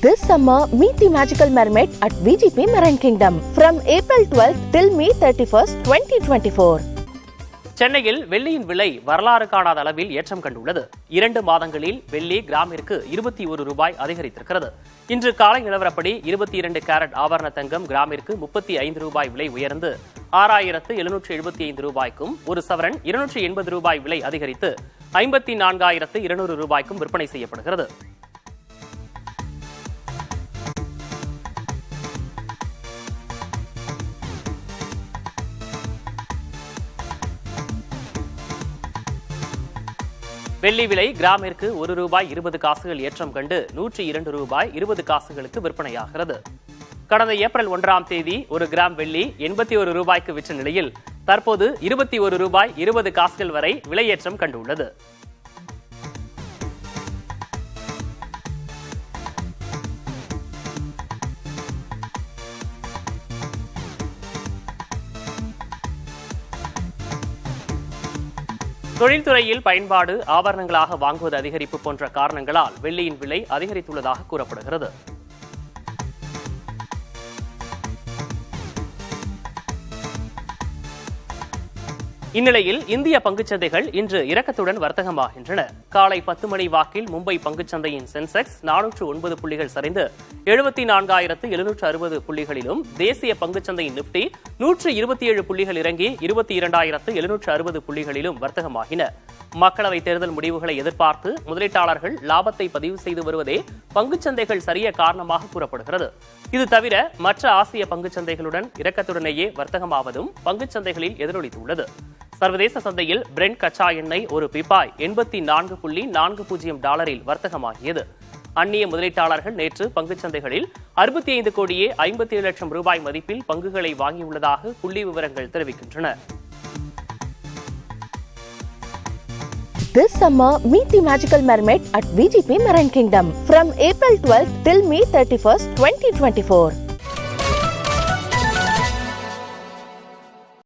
This summer, meet the magical mermaid at VGP Marine Kingdom from April 12th till May 31st, 2024. சென்னையில் வெள்ளியின் விலை வரலாறு காணாத அளவில் ஏற்றம் கண்டுள்ளது. 2 மாதங்களில் வெள்ளி கிராமிற்கு 21 ரூபாய் அதிகரித்திருக்கிறது. இன்று காலை நிலவரப்படி 22 கேரட் ஆபரண தங்கம் கிராமிற்கு 35 ரூபாய் விலை உயர்ந்து 6775 ரூபாய்க்கும், ஒரு சவரன் 280 ரூபாய் விலை அதிகரித்து 54,200 ரூபாய்க்கும் விற்பனை செய்யப்படுகிறது. வெள்ளி விலை கிராமிற்கு 1 ரூபாய் 20 காசுகள் ஏற்றம் கண்டு 102 ரூபாய் 20 காசுகளுக்கு விற்பனையாகிறது. கடந்த ஏப்ரல் 1ஆம் தேதி 1 கிராம் வெள்ளி 81 ரூபாய்க்கு விற்ற நிலையில் தற்போது 21 ரூபாய் 20 காசுகள் வரை விலையேற்றம் கண்டுள்ளது. தொழில்துறையில் பயன்பாடு, ஆபரணங்களாக வாங்குவது அதிகரிப்பு போன்ற காரணங்களால் வெள்ளியின் விலை அதிகரித்துள்ளதாக கூறப்படுகிறது. இந்நிலையில் இந்திய பங்குச்சந்தைகள் இன்று இறக்கத்துடன் வர்த்தகமாகின்றன. காலை 10 மணி வாக்கில் மும்பை பங்குச்சந்தையின் சென்செக்ஸ் 409 புள்ளிகள் சரிந்து 74,760 புள்ளிகளிலும், தேசிய பங்குச்சந்தையின் நிப்டி 127 புள்ளிகள் இறங்கி 22,760 புள்ளிகளிலும் வர்த்தகமாகின. மக்களவைத் தேர்தல் முடிவுகளை எதிர்பார்த்து முதலீட்டாளர்கள் லாபத்தை பதிவு செய்து வருவதே பங்குச்சந்தைகள் சரிய காரணமாக கூறப்படுகிறது. இது தவிர மற்ற ஆசிய பங்குச்சந்தைகளுடன் இறக்கத்துடனேயே வர்த்தகமாவதும் பங்குச்சந்தைகளில் எதிரொலித்துள்ளது. சர்வதேச சந்தையில் பிரெண்ட் கச்சா எண்ணெய் ஒரு பிபாய் $84.40 வர்த்தகமாகியது. அந்நிய முதலீட்டாளர்கள் நேற்று பங்குச்சந்தைகளில் 65 கோடியே 57 லட்சம் ரூபாய் மதிப்பில் பங்குகளை வாங்கியுள்ளதாக புள்ளி விவரங்கள் தெரிவிக்கின்றன. This summer, meet the magical mermaid at VGP Marine Kingdom from April 12th till May 31st, 2024.